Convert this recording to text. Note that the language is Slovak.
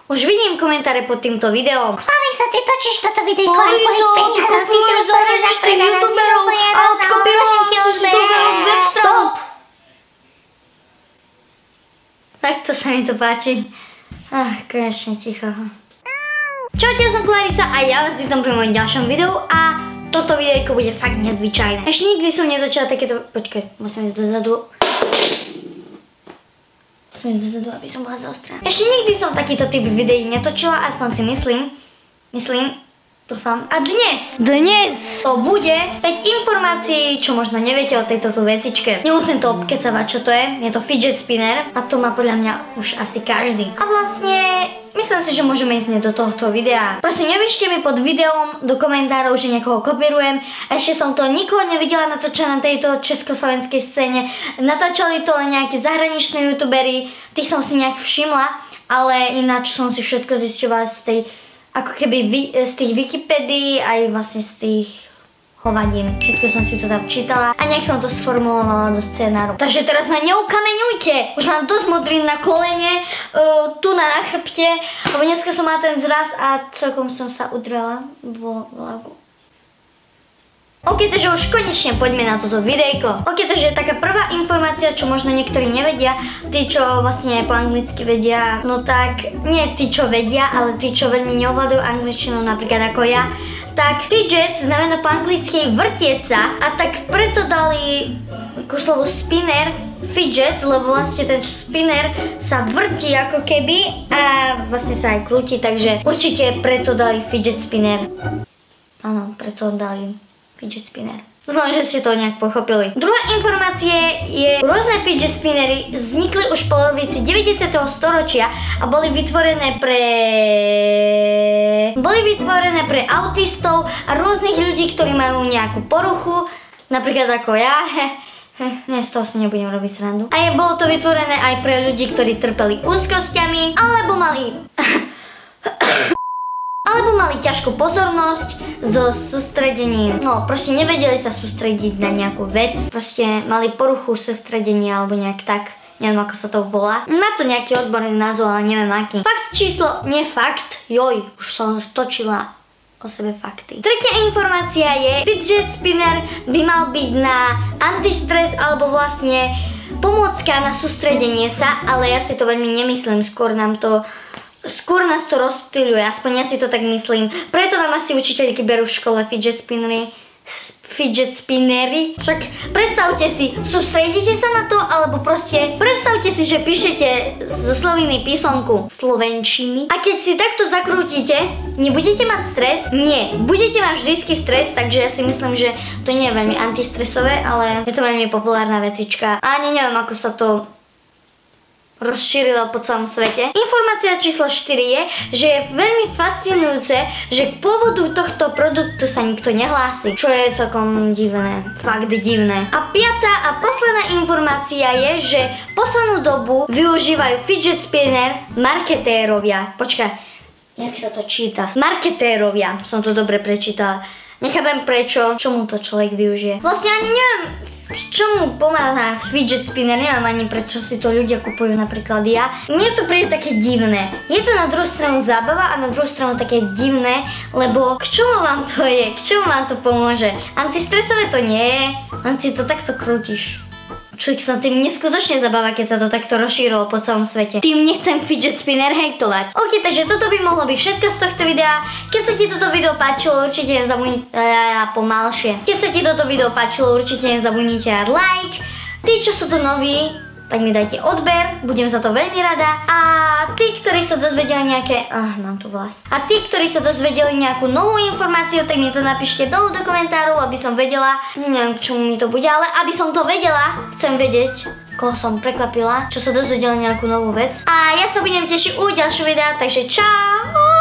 Už vidím komentáre pod týmto videom. Chváli sa, ty točíš toto videjko aj moje peniaze. Ty si úplne zaštredaná, ty si úplne Stop! Takto sa mi to páči. Konečne ticho. Čaute, ja som Clarisa a ja vás vítam pri mojom ďalšom videu a toto videjko bude fakt nezvyčajné. Ešte nikdy som netočila takéto... Počkaj, musím ísť dozadu. Aby som bola zaostrená. Ešte nikdy som takýto typ videí netočila, aspoň si myslím, dúfam. A dnes to bude 5 informácií, čo možno neviete o tejto vecičke. Nemusím to obkecavať, čo to je to fidget spinner a to má podľa mňa už asi každý. A vlastne myslím si, že môžeme ísť do tohto videa. Prosím, nepíšte mi pod videom do komentárov, že niekoho kopírujem. Ešte som to nikoho nevidela natáčať na tejto československej scéne. Natáčali to len nejakí zahraniční youtuberi, tých som si nejak všimla, ale ináč som si všetko zisťovala z tej, ako keby z tých Wikipédií, aj vlastne z tých hovadín. Všetko som si to tam čítala a nejak som to sformulovala do scénáru. Takže teraz ma neukameňujte! Už mám dosť modrín na kolene, tu na chrbte, lebo dneska som mala ten zraz a celkom som sa udrela vo vlaku. Ok, takže už konečne poďme na toto videjko. Ok, takže taká prvá informácia, čo možno niektorí nevedia, tí, čo vlastne po anglicky vedia, no tak nie tí, čo vedia, ale tí, čo veľmi neovládajú angličtinu, napríklad ako ja, tak fidget znamená po anglicky vrtieť sa a tak preto dali ku slovu spinner fidget, lebo vlastne ten spinner sa vrtí ako keby a vlastne sa aj krúti, takže určite preto dali fidget spinner. Áno, preto dali fidget spinner. Dúfam, že ste to nejak pochopili. Druhá informácie je, rôzne fidget spinnery vznikli už v polovici 90. storočia a boli vytvorené pre autistov a rôznych ľudí, ktorí majú nejakú poruchu, napríklad ako ja. Nie, z toho si nebudem robiť srandu. A bolo to vytvorené aj pre ľudí, ktorí trpeli úzkosťami, alebo mali ťažkú pozornosť so sústredením. No, proste nevedeli sa sústrediť na nejakú vec. Proste mali poruchu sústredenia alebo nejak tak. Neviem, ako sa to volá. Má to nejaký odborný názov, ale neviem aký. Fakt číslo, nie fakt. Joj, už som točila o sebe fakty. Tretia informácia je, fidget spinner by mal byť na antistres alebo vlastne pomôcka na sústredenie sa, ale ja si to veľmi nemyslím, skôr nás to rozptýľuje, aspoň ja si to tak myslím. Preto nám asi učiteľky berú v škole fidget spinnery. Však predstavte si, sústredíte sa na to, alebo proste predstavte si, že píšete zo sloviny písomku slovenčiny a keď si takto zakrútite, nebudete mať stres? Nie, budete mať vždycky stres, takže ja si myslím, že to nie je veľmi antistresové, ale je to veľmi populárna vecička a ani neviem, ako sa to rozšírilo po celom svete. Informácia číslo 4 je, že je veľmi fascinujúce, že k pôvodu tohto produktu sa nikto nehlási, čo je celkom divné, fakt divné. A piatá a posledná informácia je, že poslednú dobu využívajú fidget spinner marketérovia. Počkaj, jak sa to číta? Marketérovia, som to dobre prečítala. Nechápem prečo, čomu to človek využije. Vlastne ani neviem, čomu pomáha fidget spinner, neviem ani prečo si to ľudia kupujú, napríklad ja. Mne to príde také divné. Je to na druhú stranu zábava a na druhú stranu také divné, lebo k čomu vám to je? K čomu vám to pomôže? Antistresové to nie je, len si to takto krútiš. Človek sa tým neskutočne zabáva, keď sa to takto rozšírilo po celom svete. Tým nechcem fidget spinner hejtovať. Ok, takže toto by mohlo byť všetko z tohto videa. Keď sa ti toto video páčilo, určite nezabudnite pomalšie. Keď sa ti toto video páčilo, určite nezabudnite dať like. Tí, čo sú tu noví, tak mi dajte odber, budem za to veľmi rada. A tí, ktorí sa dozvedeli nejaké... mám tu vlas. A tí, ktorí sa dozvedeli nejakú novú informáciu, tak mi to napíšte dolu do komentárov, aby som vedela. Neviem, k čomu mi to bude, ale aby som to vedela, chcem vedieť, koho som prekvapila, čo sa dozvedeli nejakú novú vec. A ja sa budem tešiť u ďalšieho videa, takže čau!